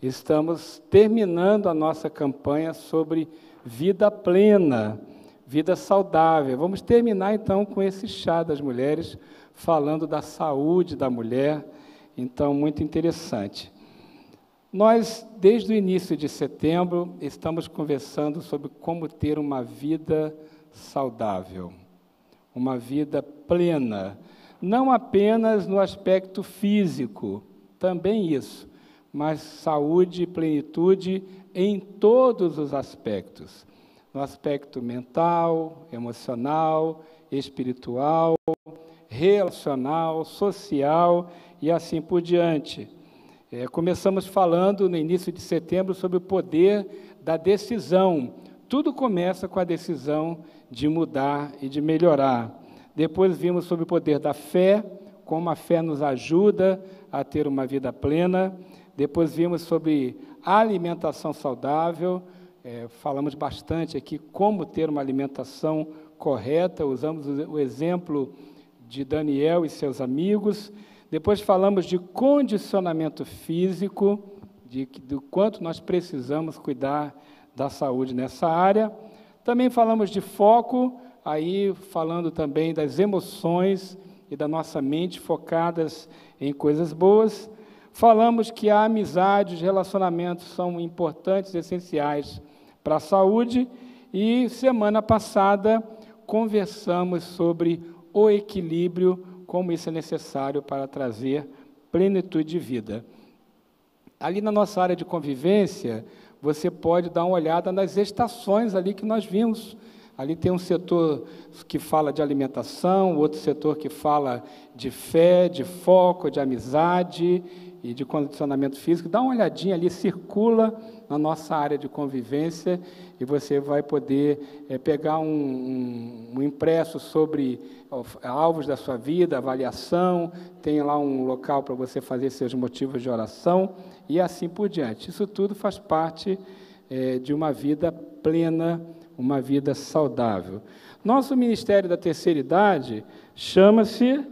Estamos terminando a nossa campanha sobre vida plena, vida saudável. Vamos terminar, então, com esse chá das mulheres, falando da saúde da mulher. Então, muito interessante. Nós, desde o início de setembro, estamos conversando sobre como ter uma vida saudável, uma vida plena, não apenas no aspecto físico, também isso, mas saúde e plenitude em todos os aspectos, no aspecto mental, emocional, espiritual, relacional, social e assim por diante. Começamos falando no início de setembro sobre o poder da decisão. Tudo começa com a decisão de mudar e de melhorar. Depois vimos sobre o poder da fé, como a fé nos ajuda a ter uma vida plena. Depois vimos sobre a alimentação saudável, falamos bastante aqui como ter uma alimentação correta, usamos o exemplo de Daniel e seus amigos. Depois falamos de condicionamento físico, do quanto nós precisamos cuidar da saúde nessa área. Também falamos de foco, aí falando também das emoções e da nossa mente focadas em coisas boas. Falamos que a amizade, os relacionamentos são importantes, essenciais para a saúde. E semana passada conversamos sobre o equilíbrio, como isso é necessário para trazer plenitude de vida. Ali na nossa área de convivência, você pode dar uma olhada nas estações ali que nós vimos. Ali tem um setor que fala de alimentação, outro setor que fala de fé, de foco, de amizade e de condicionamento físico. Dá uma olhadinha ali, circula na nossa área de convivência e você vai poder pegar um impresso sobre alvos da sua vida, avaliação, tem lá um local para você fazer seus motivos de oração e assim por diante. Isso tudo faz parte de uma vida plena, uma vida saudável. Nosso Ministério da Terceira Idade chama-se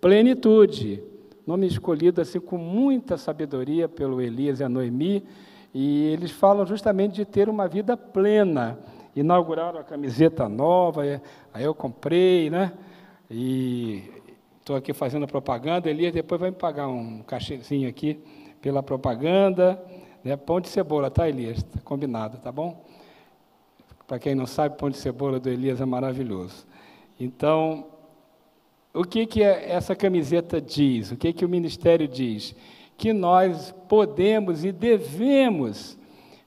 Plenitude, nome escolhido assim com muita sabedoria pelo Elias e a Noemi, e eles falam justamente de ter uma vida plena. Inauguraram a camiseta nova, aí eu comprei, né? E estou aqui fazendo propaganda. Elias depois vai me pagar um cachezinho aqui pela propaganda, né? Pão de cebola, tá, Elias? Tá combinado, tá bom? Para quem não sabe, pão de cebola do Elias é maravilhoso. Então, o que essa camiseta diz? O que o Ministério diz? Que nós podemos e devemos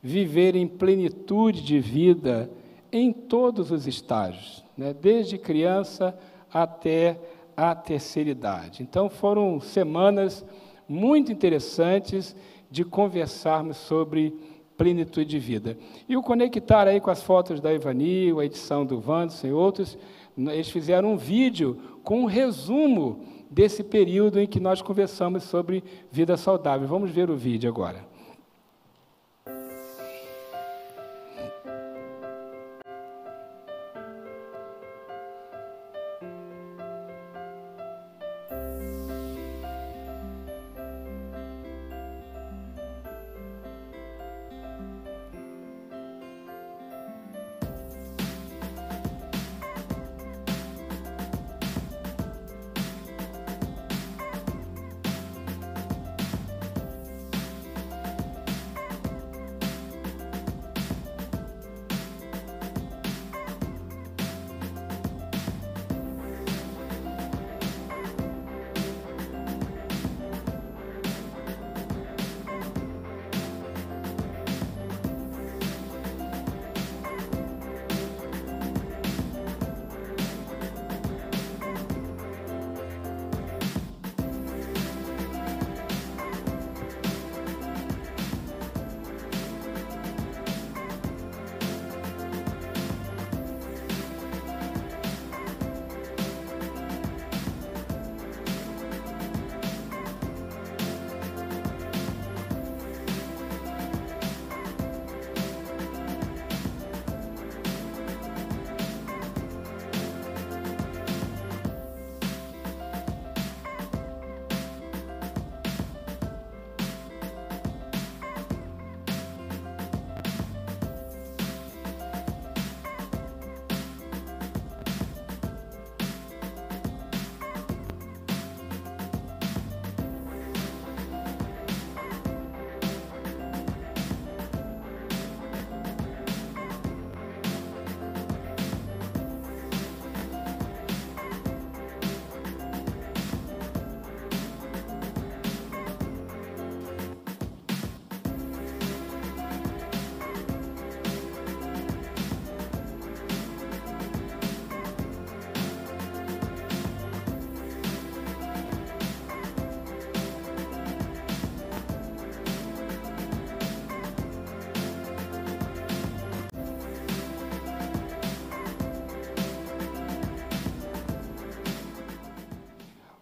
viver em plenitude de vida em todos os estágios, né? Desde criança até a terceira idade. Então, foram semanas muito interessantes de conversarmos sobre plenitude de vida. E o conectar aí com as fotos da Ivani, a edição do Wanderson e outros, eles fizeram um vídeo com um resumo desse período em que nós conversamos sobre vida saudável. Vamos ver o vídeo agora.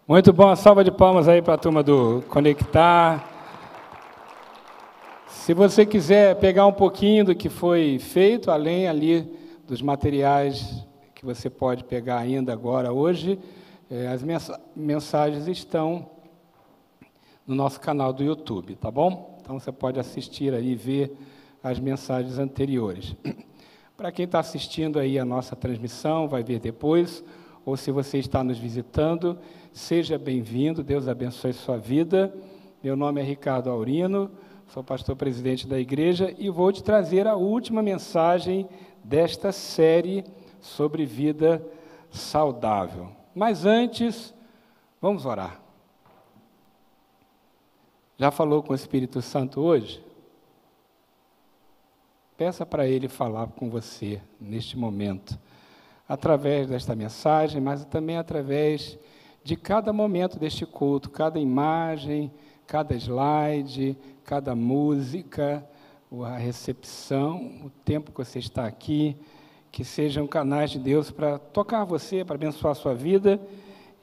Muito bom, uma salva de palmas aí para a turma do Conectar. Se você quiser pegar um pouquinho do que foi feito, além ali dos materiais que você pode pegar ainda agora, hoje, as mensagens estão no nosso canal do YouTube, tá bom? Então, você pode assistir aí e ver as mensagens anteriores. Para quem está assistindo aí a nossa transmissão, vai ver depois, ou se você está nos visitando, seja bem-vindo, Deus abençoe sua vida. Meu nome é Ricardo Aurino, sou pastor-presidente da igreja e vou te trazer a última mensagem desta série sobre vida saudável. Mas antes, vamos orar. Já falou com o Espírito Santo hoje? Peça para ele falar com você neste momento, através desta mensagem, mas também através de cada momento deste culto, cada imagem, cada slide, cada música, a recepção, o tempo que você está aqui, que sejam canais de Deus para tocar você, para abençoar a sua vida,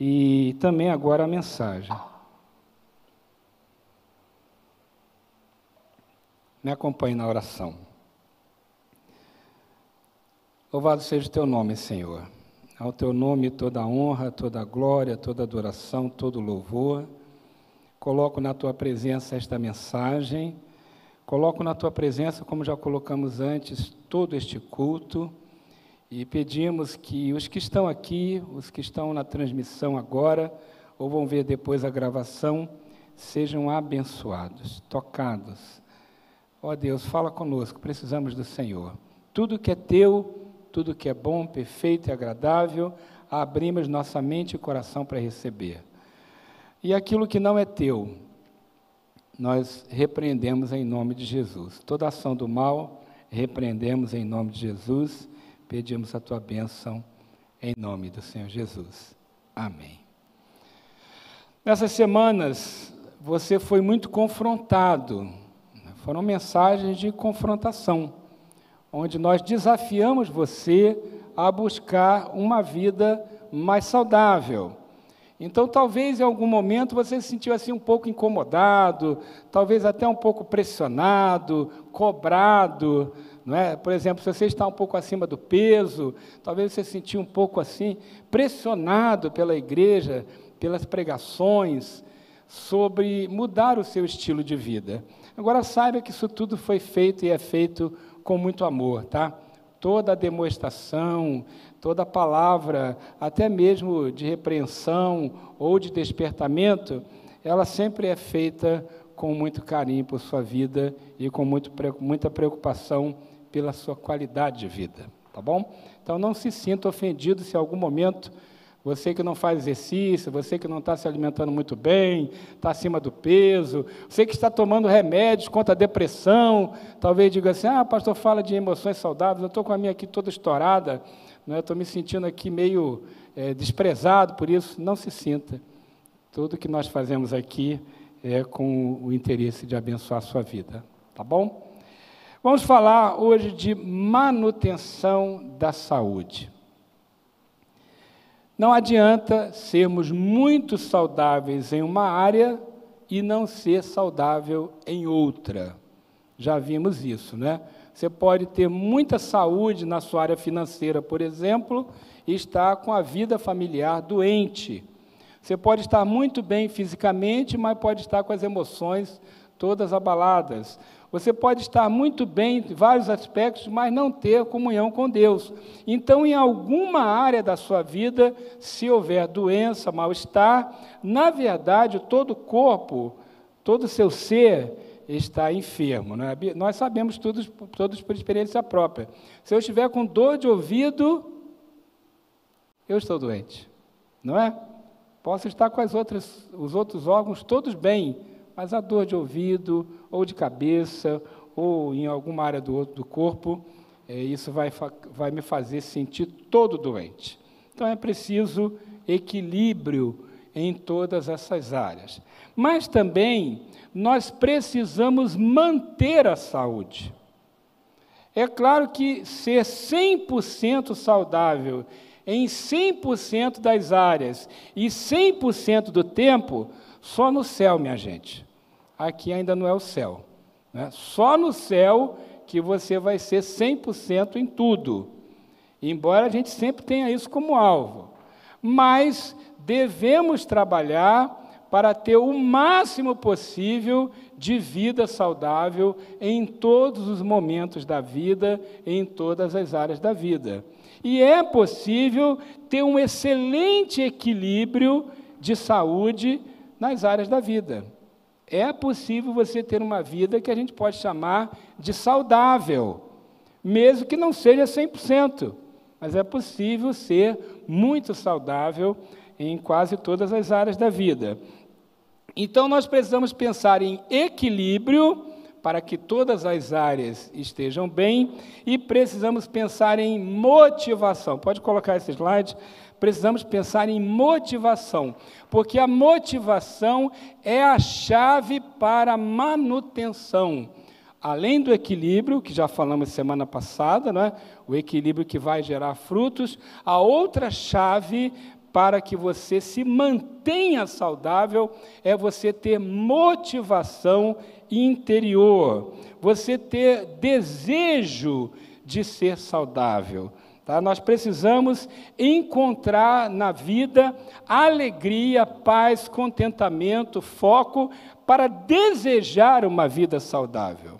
e também agora a mensagem. Me acompanhe na oração. Louvado seja o teu nome, Senhor. Ao teu nome toda a honra, toda a glória, toda a adoração, todo o louvor. Coloco na tua presença esta mensagem. Coloco na tua presença, como já colocamos antes, todo este culto. E pedimos que os que estão aqui, os que estão na transmissão agora, ou vão ver depois a gravação, sejam abençoados, tocados. Ó Deus, fala conosco, precisamos do Senhor. Tudo que é teu, tudo que é bom, perfeito e agradável, abrimos nossa mente e coração para receber. E aquilo que não é teu, nós repreendemos em nome de Jesus. Toda ação do mal, repreendemos em nome de Jesus, pedimos a tua bênção em nome do Senhor Jesus. Amém. Nessas semanas, você foi muito confrontado, foram mensagens de confrontação, onde nós desafiamos você a buscar uma vida mais saudável. Então, talvez em algum momento você se sentiu assim um pouco incomodado, talvez até um pouco pressionado, cobrado, não é? Por exemplo, se você está um pouco acima do peso, talvez você se sentiu um pouco assim pressionado pela igreja, pelas pregações, sobre mudar o seu estilo de vida. Agora, saiba que isso tudo foi feito e é feito com muito amor, tá? Toda a demonstração, toda a palavra, até mesmo de repreensão ou de despertamento, ela sempre é feita com muito carinho por sua vida e com muita preocupação pela sua qualidade de vida, tá bom? Então, não se sinta ofendido se em algum momento você que não faz exercício, você que não está se alimentando muito bem, está acima do peso, você que está tomando remédios contra a depressão, talvez diga assim, pastor, fala de emoções saudáveis, eu estou com a minha aqui toda estourada, né? Estou me sentindo aqui meio desprezado por isso. Não se sinta. Tudo que nós fazemos aqui é com o interesse de abençoar a sua vida, tá bom? Vamos falar hoje de manutenção da saúde. Não adianta sermos muito saudáveis em uma área e não ser saudável em outra. Já vimos isso, né? Você pode ter muita saúde na sua área financeira, por exemplo, e estar com a vida familiar doente. Você pode estar muito bem fisicamente, mas pode estar com as emoções todas abaladas. Você pode estar muito bem em vários aspectos, mas não ter comunhão com Deus. Então, em alguma área da sua vida, se houver doença, mal-estar, na verdade, todo o corpo, todo o seu ser está enfermo, né? Nós sabemos todos por experiência própria. Se eu estiver com dor de ouvido, eu estou doente, não é? Posso estar com os outros órgãos todos bem, mas a dor de ouvido, ou de cabeça, ou em alguma área do corpo, isso vai me fazer sentir todo doente. Então, é preciso equilíbrio em todas essas áreas. Mas também, nós precisamos manter a saúde. É claro que ser 100% saudável em 100% das áreas e 100% do tempo, só no céu, minha gente. Aqui ainda não é o céu, né? Só no céu que você vai ser 100% em tudo. Embora a gente sempre tenha isso como alvo. Mas devemos trabalhar para ter o máximo possível de vida saudável em todos os momentos da vida, em todas as áreas da vida. E é possível ter um excelente equilíbrio de saúde nas áreas da vida. É possível você ter uma vida que a gente pode chamar de saudável, mesmo que não seja 100%, mas é possível ser muito saudável em quase todas as áreas da vida. Então, nós precisamos pensar em equilíbrio para que todas as áreas estejam bem e precisamos pensar em motivação. Pode colocar esse slide? Precisamos pensar em motivação, porque a motivação é a chave para a manutenção. Além do equilíbrio, que já falamos semana passada, né? O equilíbrio que vai gerar frutos, a outra chave para que você se mantenha saudável é você ter motivação interior, você ter desejo de ser saudável. Tá? Nós precisamos encontrar na vida alegria, paz, contentamento, foco para desejar uma vida saudável.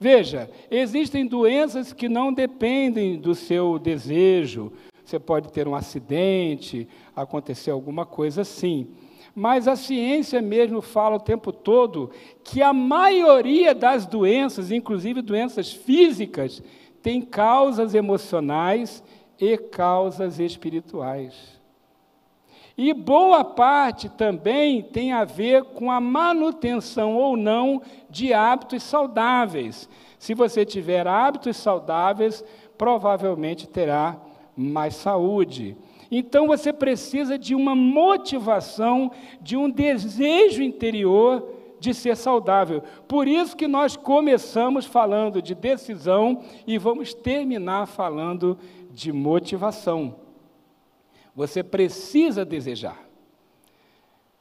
Veja, existem doenças que não dependem do seu desejo. Você pode ter um acidente, acontecer alguma coisa assim. Mas a ciência mesmo fala o tempo todo que a maioria das doenças, inclusive doenças físicas, tem causas emocionais e causas espirituais. E boa parte também tem a ver com a manutenção ou não de hábitos saudáveis. Se você tiver hábitos saudáveis, provavelmente terá mais saúde. Então você precisa de uma motivação, de um desejo interior de ser saudável. Por isso que nós começamos falando de decisão e vamos terminar falando de motivação. Você precisa desejar.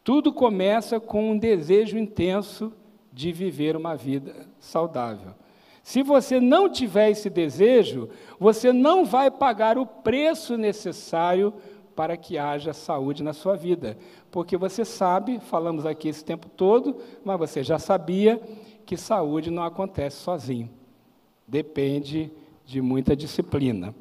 Tudo começa com um desejo intenso de viver uma vida saudável. Se você não tiver esse desejo, você não vai pagar o preço necessário para que haja saúde na sua vida. Porque você sabe, falamos aqui esse tempo todo, mas você já sabia que saúde não acontece sozinho. Depende de muita disciplina.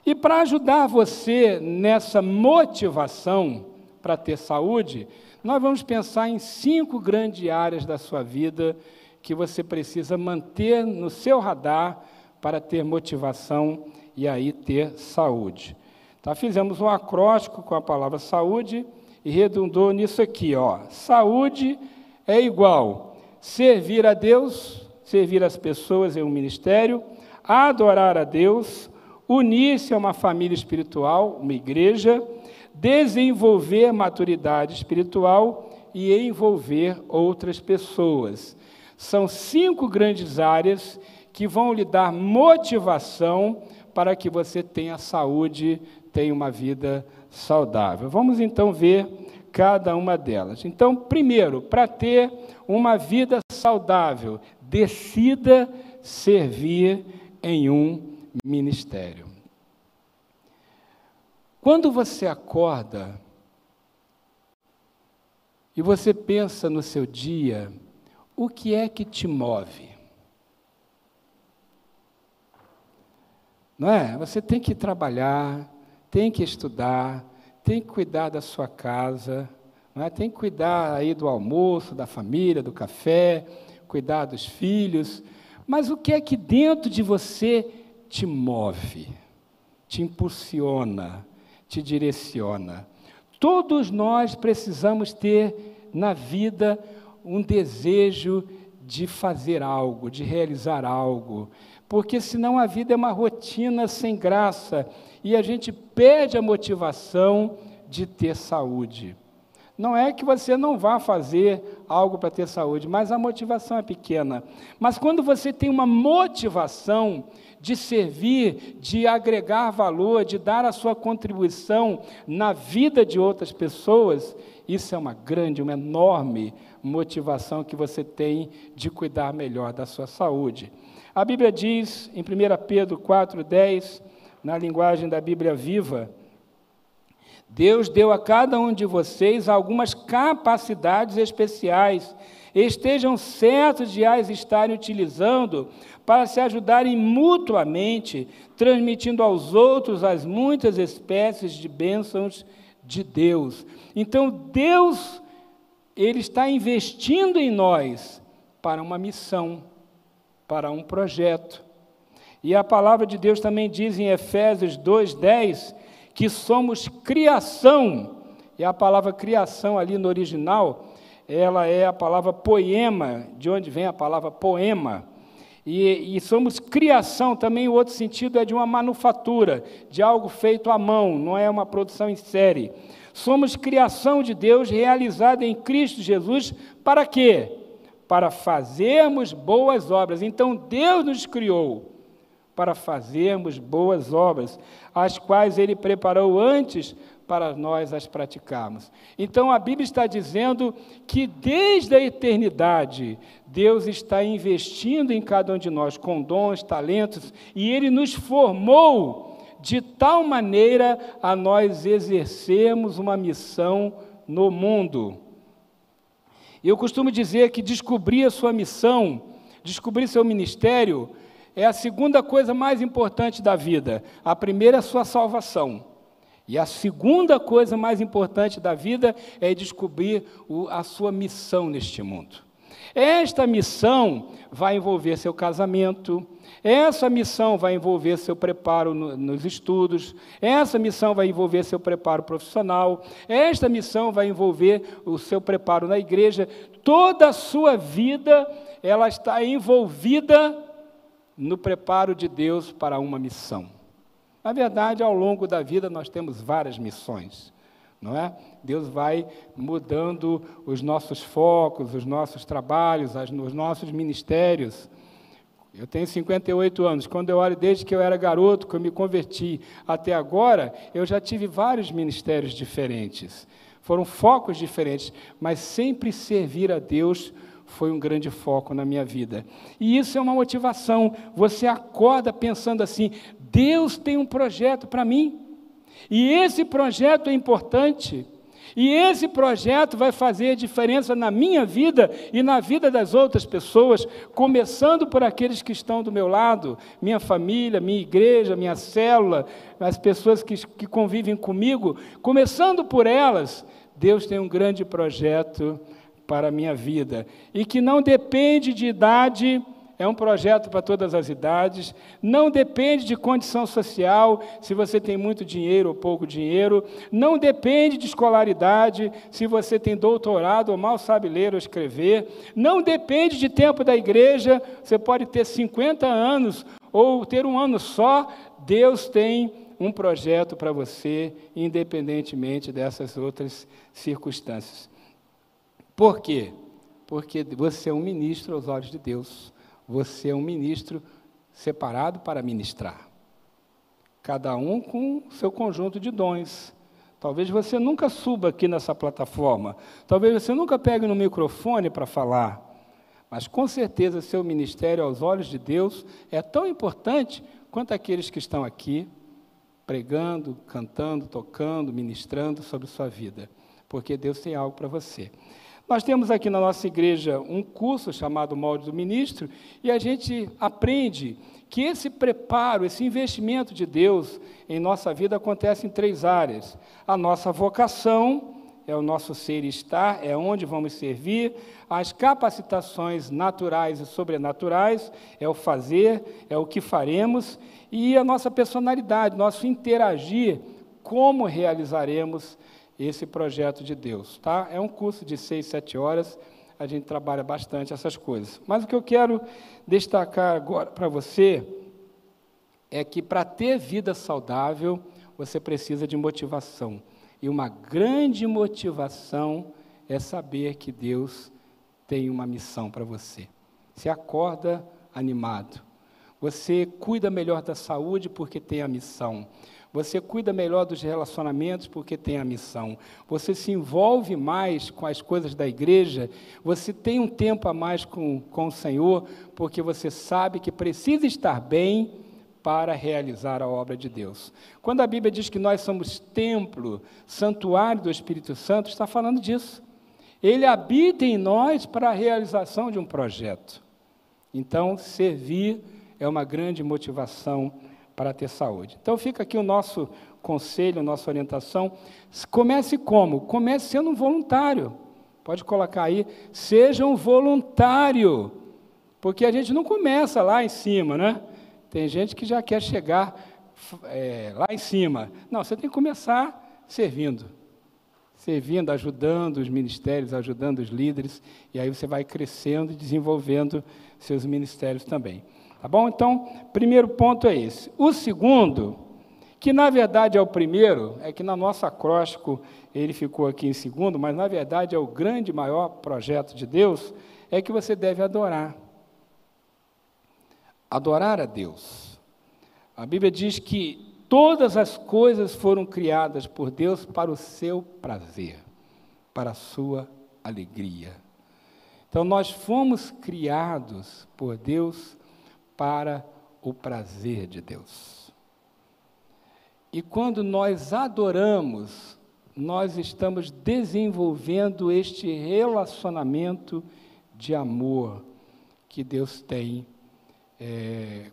E para ajudar você nessa motivação para ter saúde, nós vamos pensar em 5 grandes áreas da sua vida que você precisa manter no seu radar para ter motivação e aí ter saúde. Tá? Fizemos um acróstico com a palavra saúde e redundou nisso aqui, ó. Saúde é igual servir a Deus, servir as pessoas em um ministério, adorar a Deus, unir-se a uma família espiritual, uma igreja, desenvolver maturidade espiritual e envolver outras pessoas. São 5 grandes áreas que vão lhe dar motivação para que você tenha saúde, tenha uma vida saudável. Vamos então ver cada uma delas. Então, primeiro, para ter uma vida saudável, decida servir em um ministério. Quando você acorda e você pensa no seu dia, o que é que te move? Não é? Você tem que trabalhar, tem que estudar, tem que cuidar da sua casa, não é? Tem que cuidar aí do almoço, da família, do café, cuidar dos filhos. Mas o que é que dentro de você te move, te impulsiona, te direciona? Todos nós precisamos ter na vida um desejo de fazer algo, de realizar algo, porque senão a vida é uma rotina sem graça e a gente perde a motivação de ter saúde. Não é que você não vá fazer algo para ter saúde, mas a motivação é pequena. Mas quando você tem uma motivação de servir, de agregar valor, de dar a sua contribuição na vida de outras pessoas, isso é uma grande, uma enorme motivação que você tem de cuidar melhor da sua saúde. A Bíblia diz, em 1 Pedro 4,10, na linguagem da Bíblia Viva, Deus deu a cada um de vocês algumas capacidades especiais. Estejam certos de as estarem utilizando para se ajudarem mutuamente, transmitindo aos outros as muitas espécies de bênçãos de Deus. Então, Deus, Ele está investindo em nós para uma missão, para um projeto. E a palavra de Deus também diz em Efésios 2:10, que somos criação, e a palavra criação ali no original, ela é a palavra poema, de onde vem a palavra poema, e somos criação, também o outro sentido é de uma manufatura, de algo feito à mão, não é uma produção em série. Somos criação de Deus, realizada em Cristo Jesus, para quê? Para fazermos boas obras. Então, Deus nos criou para fazermos boas obras, as quais Ele preparou antes para nós as praticarmos. Então, a Bíblia está dizendo que desde a eternidade, Deus está investindo em cada um de nós com dons, talentos, e Ele nos formou de tal maneira a nós exercermos uma missão no mundo. Eu costumo dizer que descobrir a sua missão, descobrir seu ministério, é a segunda coisa mais importante da vida. A primeira é a sua salvação. E a segunda coisa mais importante da vida é descobrir a sua missão neste mundo. Esta missão vai envolver seu casamento, essa missão vai envolver seu preparo nos estudos, essa missão vai envolver seu preparo profissional, esta missão vai envolver o seu preparo na igreja. Toda a sua vida, ela está envolvida no preparo de Deus para uma missão. Na verdade, ao longo da vida, nós temos várias missões, não é? Deus vai mudando os nossos focos, os nossos trabalhos, os nossos ministérios. Eu tenho 58 anos. Quando eu olho desde que eu era garoto, que eu me converti até agora, eu já tive vários ministérios diferentes. Foram focos diferentes, mas sempre servir a Deus foi um grande foco na minha vida. E isso é uma motivação. Você acorda pensando assim, Deus tem um projeto para mim, e esse projeto é importante, e esse projeto vai fazer diferença na minha vida e na vida das outras pessoas, começando por aqueles que estão do meu lado, minha família, minha igreja, minha célula, as pessoas que convivem comigo, começando por elas. Deus tem um grande projeto para a minha vida, e que não depende de idade, é um projeto para todas as idades, não depende de condição social, se você tem muito dinheiro ou pouco dinheiro, não depende de escolaridade, se você tem doutorado ou mal sabe ler ou escrever, não depende de tempo da igreja, você pode ter 50 anos ou ter um ano só, Deus tem um projeto para você, independentemente dessas outras circunstâncias. Por quê? Porque você é um ministro aos olhos de Deus. Você é um ministro separado para ministrar. Cada um com seu conjunto de dons. Talvez você nunca suba aqui nessa plataforma. Talvez você nunca pegue no microfone para falar. Mas, com certeza, seu ministério aos olhos de Deus é tão importante quanto aqueles que estão aqui, pregando, cantando, tocando, ministrando sobre sua vida. Porque Deus tem algo para você. Nós temos aqui na nossa igreja um curso chamado Molde do Ministro, e a gente aprende que esse preparo, esse investimento de Deus em nossa vida acontece em 3 áreas. A nossa vocação, é o nosso ser e estar, é onde vamos servir. As capacitações naturais e sobrenaturais, é o fazer, é o que faremos. E a nossa personalidade, nosso interagir, como realizaremos esse projeto de Deus, tá? É um curso de 6, 7 horas, a gente trabalha bastante essas coisas. Mas o que eu quero destacar agora para você é que para ter vida saudável, você precisa de motivação. E uma grande motivação é saber que Deus tem uma missão para você. Você acorda animado. Você cuida melhor da saúde porque tem a missão. Você cuida melhor dos relacionamentos porque tem a missão. Você se envolve mais com as coisas da igreja. Você tem um tempo a mais com o Senhor porque você sabe que precisa estar bem para realizar a obra de Deus. Quando a Bíblia diz que nós somos templo, santuário do Espírito Santo, está falando disso. Ele habita em nós para a realização de um projeto. Então, servir é uma grande motivação para ter saúde. Então, fica aqui o nosso conselho, a nossa orientação. Comece como? Comece sendo um voluntário. Pode colocar aí, seja um voluntário. Porque a gente não começa lá em cima, né? Tem gente que já quer chegar lá em cima. Não, você tem que começar servindo. Servindo, ajudando os ministérios, ajudando os líderes, e aí você vai crescendo e desenvolvendo seus ministérios também. Tá bom? Então, primeiro ponto é esse. O segundo, que na verdade é o primeiro, é que na nossa acróstico ele ficou aqui em segundo, mas na verdade é o grande, maior projeto de Deus, é que você deve adorar. Adorar a Deus. A Bíblia diz que todas as coisas foram criadas por Deus para o seu prazer, para a sua alegria. Então, nós fomos criados por Deus para o prazer de Deus. E quando nós adoramos, nós estamos desenvolvendo este relacionamento de amor que Deus tem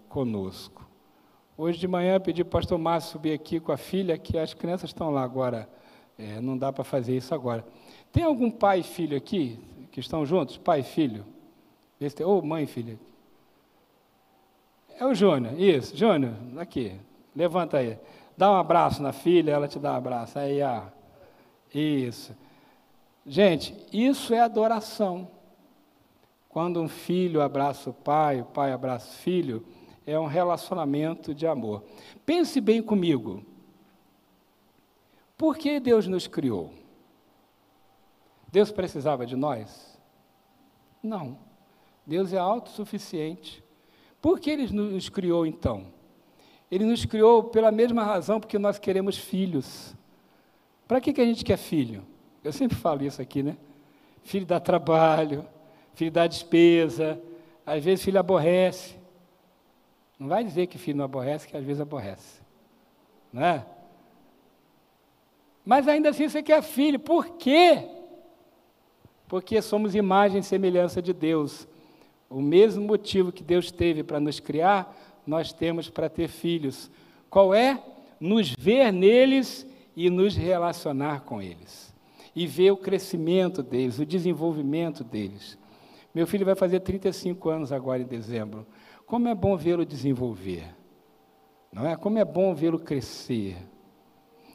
conosco. Hoje de manhã eu pedi para o pastor Márcio subir aqui com a filha, que as crianças estão lá agora, não dá para fazer isso agora. Tem algum pai e filho aqui, que estão juntos? Pai e filho? Ou mãe e filha? É o Júnior, isso. Júnior, aqui, levanta aí. Dá um abraço na filha, ela te dá um abraço. Aí, isso. Gente, isso é adoração. Quando um filho abraça o pai abraça o filho, é um relacionamento de amor. Pense bem comigo. Por que Deus nos criou? Deus precisava de nós? Não. Deus é autossuficiente. Por que Ele nos criou, então? Ele nos criou pela mesma razão, porque nós queremos filhos. Para que a gente quer filho? Eu sempre falo isso aqui, né? Filho dá trabalho, filho dá despesa, às vezes filho aborrece. Não vai dizer que filho não aborrece, que às vezes aborrece. Não é? Mas ainda assim você quer filho. Por quê? Porque somos imagem e semelhança de Deus. O mesmo motivo que Deus teve para nos criar, nós temos para ter filhos. Qual é? Nos ver neles e nos relacionar com eles. E ver o crescimento deles, o desenvolvimento deles. Meu filho vai fazer 35 anos agora em dezembro. Como é bom vê-lo desenvolver. Não é? Como é bom vê-lo crescer.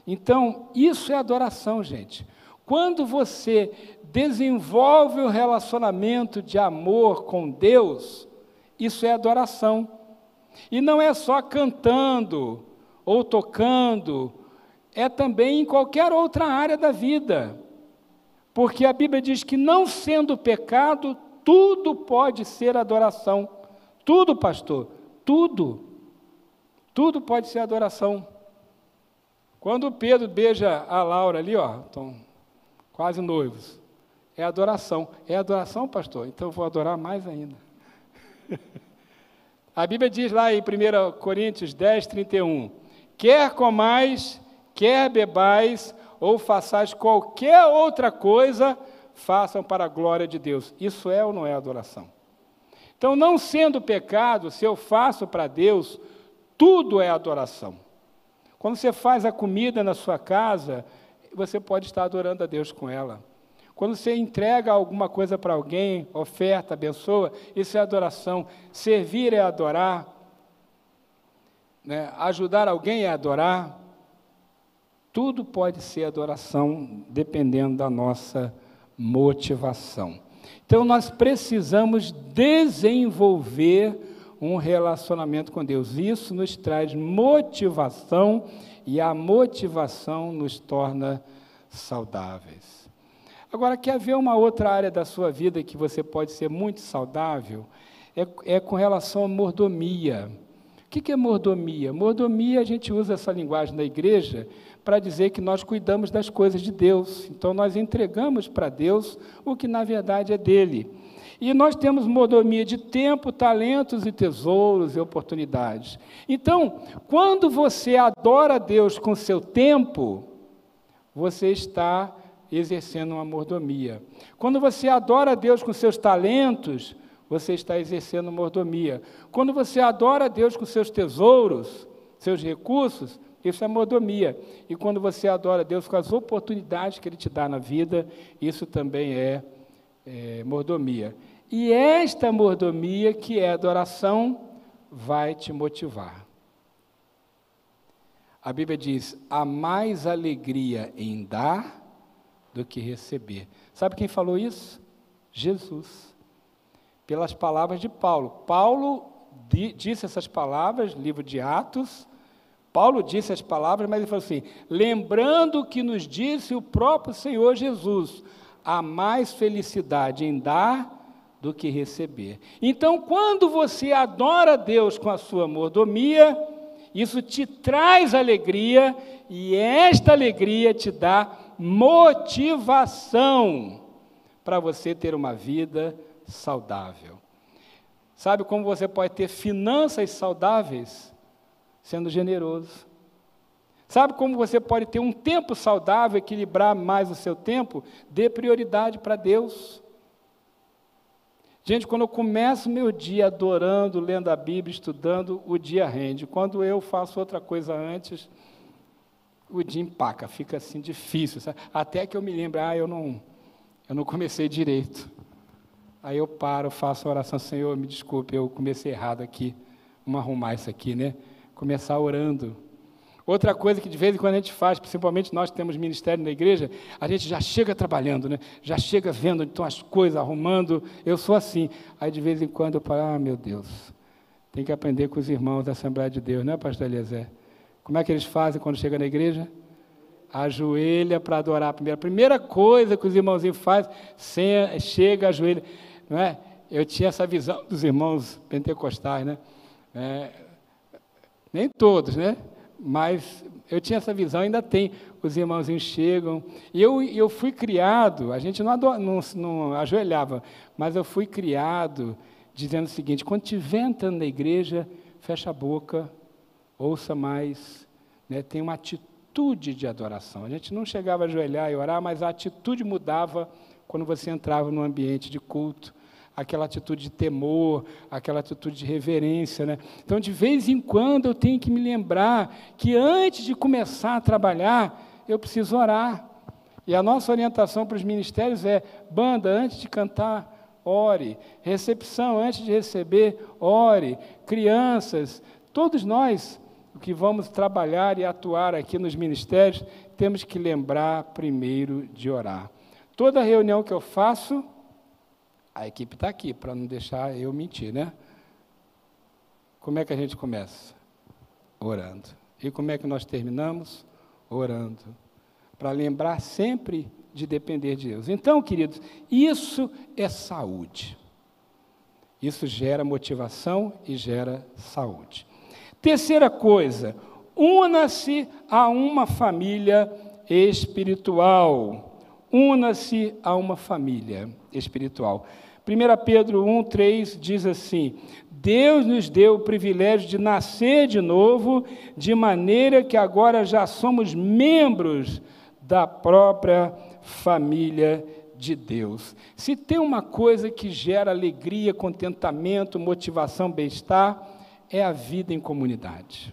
Então, isso é adoração, gente. Quando você desenvolve um relacionamento de amor com Deus, isso é adoração. E não é só cantando ou tocando, é também em qualquer outra área da vida. Porque a Bíblia diz que, não sendo pecado, tudo pode ser adoração. Tudo, pastor, tudo. Tudo pode ser adoração. Quando o Pedro beija a Laura ali, estão quase noivos, é adoração. É adoração, pastor? Então eu vou adorar mais ainda. A Bíblia diz lá em 1 Coríntios 10, 31, quer comais, quer bebais, ou façais qualquer outra coisa, façam para a glória de Deus. Isso é ou não é adoração? Então, não sendo pecado, se eu faço para Deus, tudo é adoração. Quando você faz a comida na sua casa, você pode estar adorando a Deus com ela. Quando você entrega alguma coisa para alguém, oferta, abençoa, isso é adoração. Servir é adorar, né? Ajudar alguém é adorar. Tudo pode ser adoração, dependendo da nossa motivação. Então, nós precisamos desenvolver um relacionamento com Deus. Isso nos traz motivação, e a motivação nos torna saudáveis. Agora, quer ver uma outra área da sua vida que você pode ser muito saudável? É com relação à mordomia. O que é mordomia? Mordomia, a gente usa essa linguagem da igreja para dizer que nós cuidamos das coisas de Deus. Então, nós entregamos para Deus o que, na verdade, é dele. E nós temos mordomia de tempo, talentos e tesouros e oportunidades. Então, quando você adora a Deus com seu tempo, você está exercendo uma mordomia. Quando você adora a Deus com seus talentos, você está exercendo mordomia. Quando você adora a Deus com seus tesouros, seus recursos, isso é mordomia. E quando você adora a Deus com as oportunidades que Ele te dá na vida, isso também é mordomia. E esta mordomia, que é adoração, vai te motivar. A Bíblia diz: há mais alegria em dar do que receber. Sabe quem falou isso? Jesus. Pelas palavras de Paulo. Paulo disse essas palavras, livro de Atos. Paulo disse as palavras, mas ele falou assim: lembrando que nos disse o próprio Senhor Jesus, há mais felicidade em dar do que receber. Então, quando você adora a Deus com a sua mordomia, isso te traz alegria, e esta alegria te dá motivação para você ter uma vida saudável. Sabe como você pode ter finanças saudáveis? Sendo generoso. Sabe como você pode ter um tempo saudável, equilibrar mais o seu tempo? Dê prioridade para Deus. Gente, quando eu começo meu dia adorando, lendo a Bíblia, estudando, o dia rende. Quando eu faço outra coisa antes, o dia empaca, fica assim difícil. Sabe? Até que eu me lembro, eu não comecei direito. Aí eu paro, faço a oração: Senhor, me desculpe, eu comecei errado aqui. Vamos arrumar isso aqui, né? Começar orando. Outra coisa que de vez em quando a gente faz, principalmente nós que temos ministério na igreja, a gente já chega trabalhando, né? Já chega vendo então as coisas, arrumando. Eu sou assim. Aí de vez em quando eu falo: meu Deus, tem que aprender com os irmãos da Assembleia de Deus, né, pastor Eliezer? Como é que eles fazem quando chega na igreja? Ajoelha para adorar primeiro. A primeira coisa que os irmãozinhos fazem, chega, ajoelha, não é? Eu tinha essa visão dos irmãos pentecostais, né? Nem todos, né? Mas eu tinha essa visão, ainda tem. Os irmãozinhos chegam. E eu fui criado, a gente não ajoelhava, mas eu fui criado dizendo o seguinte: quando estiver entrando na igreja, fecha a boca, ouça mais, né? Tem uma atitude de adoração. A gente não chegava a ajoelhar e orar, mas a atitude mudava quando você entrava no ambiente de culto. Aquela atitude de temor, aquela atitude de reverência, né? Então, de vez em quando, eu tenho que me lembrar que antes de começar a trabalhar, eu preciso orar. E a nossa orientação para os ministérios é: banda, antes de cantar, ore. Recepção, antes de receber, ore. Crianças, todos nós que vamos trabalhar e atuar aqui nos ministérios, temos que lembrar primeiro de orar. Toda reunião que eu faço, a equipe está aqui, para não deixar eu mentir, né? Como é que a gente começa? Orando. E como é que nós terminamos? Orando. Para lembrar sempre de depender de Deus. Então, queridos, isso é saúde. Isso gera motivação e gera saúde. Terceira coisa, una-se a uma família espiritual. Una-se a uma família espiritual. 1 Pedro 1:3 diz assim: Deus nos deu o privilégio de nascer de novo, de maneira que agora já somos membros da própria família de Deus. Se tem uma coisa que gera alegria, contentamento, motivação, bem-estar, é a vida em comunidade.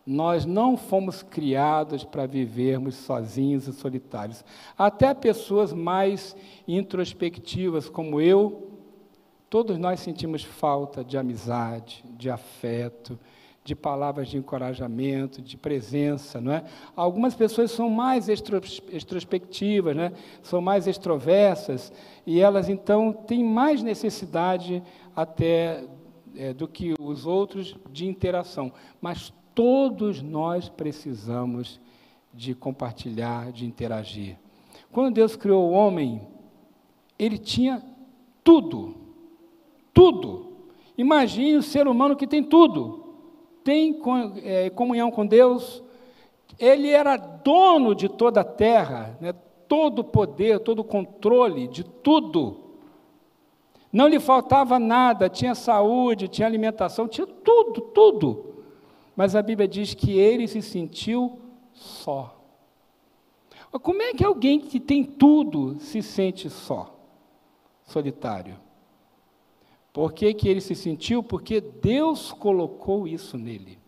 Nós não fomos criados para vivermos sozinhos e solitários. Até pessoas mais introspectivas como eu, todos nós sentimos falta de amizade, de afeto, de palavras de encorajamento, de presença, não é? Algumas pessoas são mais extrospectivas, né? São mais extroversas, e elas, então, têm mais necessidade até do que os outros de interação. Mas todos nós precisamos de compartilhar, de interagir. Quando Deus criou o homem, ele tinha tudo, tudo. Imagine o ser humano que tem tudo, tem comunhão com Deus, ele era dono de toda a terra, né? Todo o poder, todo o controle de tudo. Não lhe faltava nada, tinha saúde, tinha alimentação, tinha tudo, tudo. Mas a Bíblia diz que ele se sentiu só. Como é que alguém que tem tudo se sente só, solitário? Por que que ele se sentiu? Porque Deus colocou isso nele.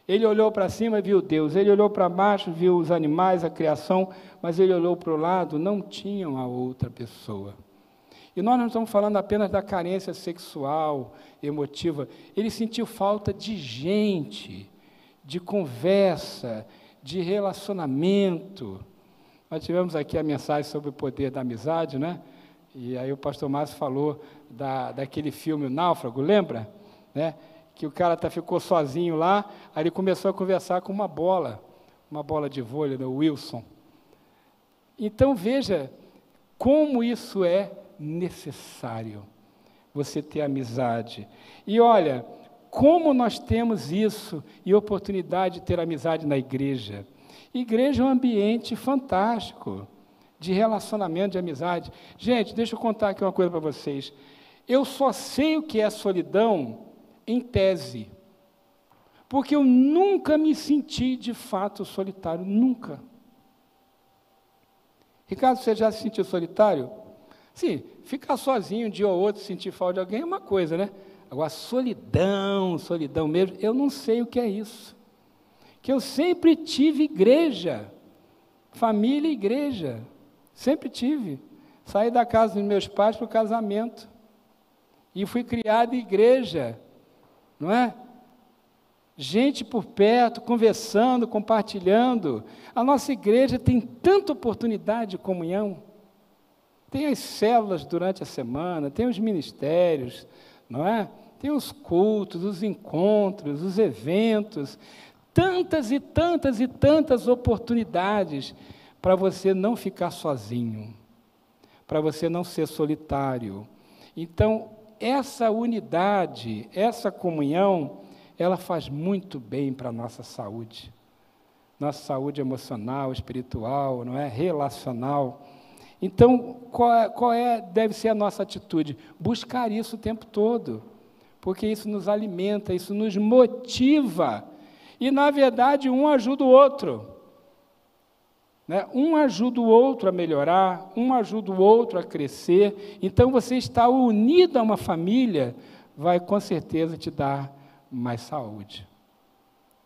Ele olhou para cima e viu Deus, ele olhou para baixo, viu os animais, a criação, mas ele olhou para o lado, não tinha uma outra pessoa. E nós não estamos falando apenas da carência sexual, emotiva. Ele sentiu falta de gente, de conversa, de relacionamento. Nós tivemos aqui a mensagem sobre o poder da amizade, né? E aí o pastor Márcio falou daquele filme O Náufrago, lembra? Né? Que o cara ficou sozinho lá, aí ele começou a conversar com uma bola de vôlei, do Wilson. Então, veja como isso é necessário, você ter amizade. E olha, como nós temos isso e oportunidade de ter amizade na igreja. Igreja é um ambiente fantástico, de relacionamento, de amizade. Gente, deixa eu contar aqui uma coisa para vocês. Eu só sei o que é solidão em tese, porque eu nunca me senti de fato solitário, nunca. Ricardo, você já se sentiu solitário? Sim, ficar sozinho um dia ou outro, sentir falta de alguém é uma coisa, né? Agora, solidão mesmo, eu não sei o que é isso. Que eu sempre tive igreja, família e igreja, sempre tive. Saí da casa dos meus pais para o casamento, e fui criado em igreja, não é? Gente por perto, conversando, compartilhando. A nossa igreja tem tanta oportunidade de comunhão. Tem as células durante a semana, tem os ministérios, não é? Tem os cultos, os encontros, os eventos, tantas e tantas e tantas oportunidades para você não ficar sozinho, para você não ser solitário. Então, essa unidade, essa comunhão, ela faz muito bem para a nossa saúde saúde emocional, espiritual, não é? Relacional. Então, deve ser a nossa atitude? Buscar isso o tempo todo, porque isso nos alimenta, isso nos motiva, e, na verdade, um ajuda o outro. Né? Um ajuda o outro a melhorar, um ajuda o outro a crescer. Então, você estar unido a uma família vai, com certeza, te dar mais saúde.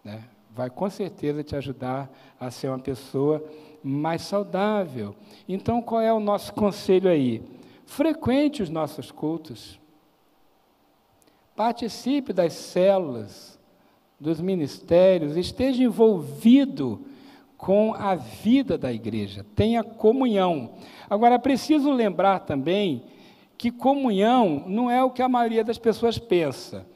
Né? Vai, com certeza, te ajudar a ser uma pessoa mais saudável. Então, qual é o nosso conselho aí? Frequente os nossos cultos. Participe das células, dos ministérios, esteja envolvido com a vida da igreja, tenha comunhão. Agora, é preciso lembrar também que comunhão não é o que a maioria das pessoas pensa.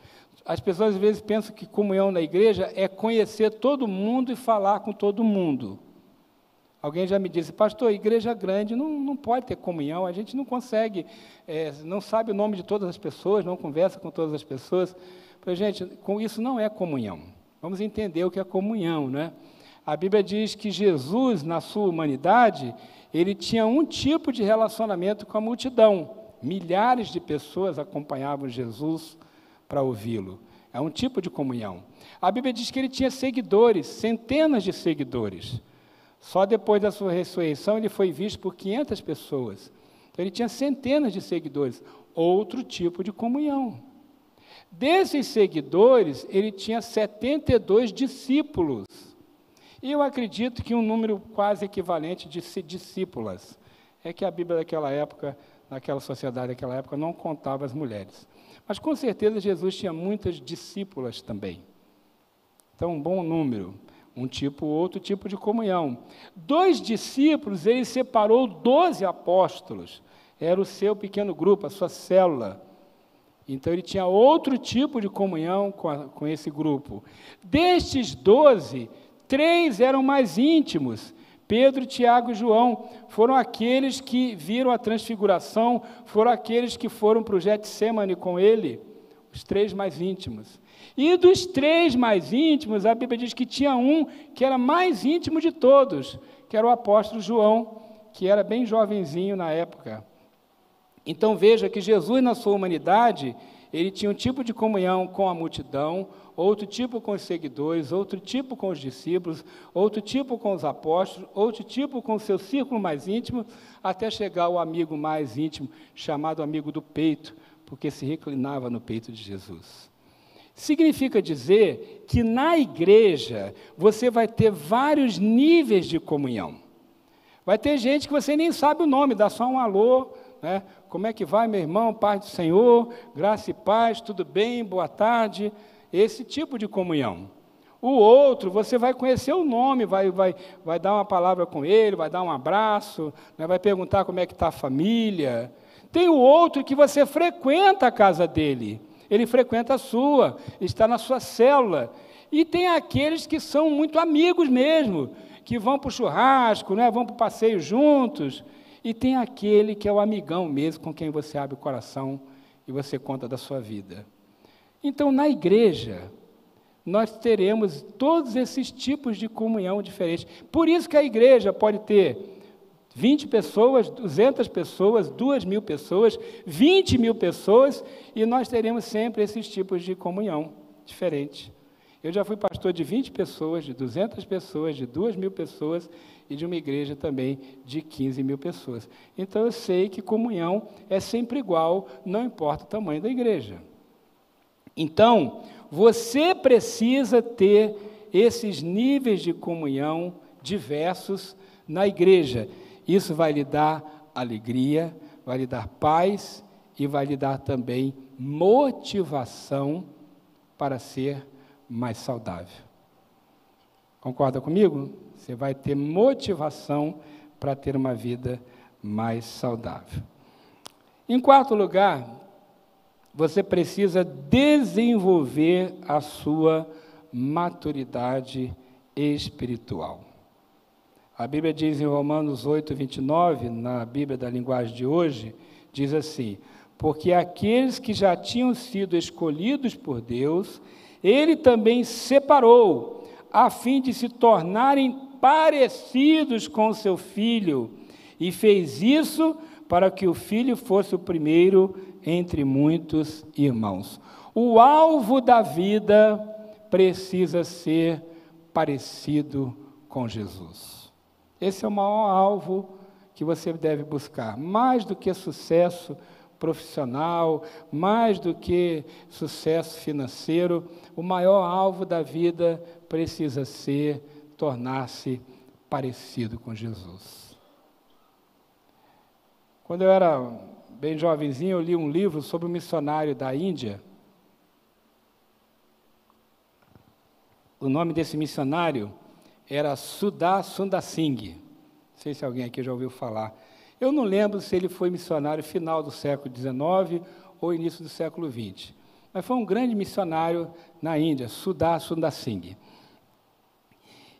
As pessoas, às vezes, pensam que comunhão na igreja é conhecer todo mundo e falar com todo mundo. Alguém já me disse, pastor, igreja grande não pode ter comunhão, a gente não consegue, não sabe o nome de todas as pessoas, não conversa com todas as pessoas. Gente, isso não é comunhão. Vamos entender o que é comunhão, né? A Bíblia diz que Jesus, na sua humanidade, ele tinha um tipo de relacionamento com a multidão. Milhares de pessoas acompanhavam Jesus para ouvi-lo. É um tipo de comunhão. A Bíblia diz que ele tinha seguidores, centenas de seguidores. Só depois da sua ressurreição ele foi visto por 500 pessoas. Então, ele tinha centenas de seguidores. Outro tipo de comunhão. Desses seguidores, ele tinha 72 discípulos. E eu acredito que um número quase equivalente de discípulas. É que a Bíblia daquela época, naquela sociedade daquela época, não contava as mulheres. Mas, com certeza, Jesus tinha muitas discípulas também. Então, um bom número. Outro tipo de comunhão. 2 discípulos, ele separou 12 apóstolos. Era o seu pequeno grupo, a sua célula. Então, ele tinha outro tipo de comunhão com esse grupo. Destes 12, 3 eram mais íntimos. Pedro, Tiago e João foram aqueles que viram a transfiguração, foram aqueles que foram para o Getsêmani com ele, os 3 mais íntimos. E dos 3 mais íntimos, a Bíblia diz que tinha um que era mais íntimo de todos, que era o apóstolo João, que era bem jovenzinho na época. Então veja que Jesus, na sua humanidade, ele tinha um tipo de comunhão com a multidão, outro tipo com os seguidores, outro tipo com os discípulos, outro tipo com os apóstolos, outro tipo com o seu círculo mais íntimo, até chegar ao amigo mais íntimo, chamado amigo do peito, porque se reclinava no peito de Jesus. Significa dizer que na igreja você vai ter vários níveis de comunhão. Vai ter gente que você nem sabe o nome, dá só um alô, né? Como é que vai, meu irmão? Paz do Senhor, graça e paz, tudo bem, boa tarde. Esse tipo de comunhão. O outro, você vai conhecer o nome, vai dar uma palavra com ele, vai dar um abraço, né? Vai perguntar como é que está a família. Tem o outro que você frequenta a casa dele. Ele frequenta a sua, está na sua célula. E tem aqueles que são muito amigos mesmo, que vão para o churrasco, né, vão para o passeio juntos. E tem aquele que é o amigão mesmo, com quem você abre o coração e você conta da sua vida. Então, na igreja, nós teremos todos esses tipos de comunhão diferentes. Por isso que a igreja pode ter 20 pessoas, 200 pessoas, 2.000 pessoas, 20.000 pessoas, e nós teremos sempre esses tipos de comunhão diferentes. Eu já fui pastor de 20 pessoas, de 200 pessoas, de 2.000 pessoas, e de uma igreja também de 15.000 pessoas. Então, eu sei que comunhão é sempre igual, não importa o tamanho da igreja. Então, você precisa ter esses níveis de comunhão diversos na igreja. Isso vai lhe dar alegria, vai lhe dar paz e vai lhe dar também motivação para ser mais saudável. Concorda comigo? Você vai ter motivação para ter uma vida mais saudável. Em quarto lugar, você precisa desenvolver a sua maturidade espiritual. A Bíblia diz em Romanos 8, 29, na Bíblia da linguagem de hoje, diz assim: porque aqueles que já tinham sido escolhidos por Deus, Ele também separou, a fim de se tornarem parecidos com o seu Filho, e fez isso para que o Filho fosse o primeiro entre muitos irmãos. O alvo da vida precisa ser parecido com Jesus. Esse é o maior alvo que você deve buscar, mais do que sucesso profissional, mais do que sucesso financeiro. O maior alvo da vida precisa ser tornar-se parecido com Jesus. Quando eu era bem jovenzinho, eu li um livro sobre um missionário da Índia. O nome desse missionário era Sudha Sundar Singh. Não sei se alguém aqui já ouviu falar. Eu não lembro se ele foi missionário final do século XIX ou início do século XX. Mas foi um grande missionário na Índia, Sudha Sundar Singh.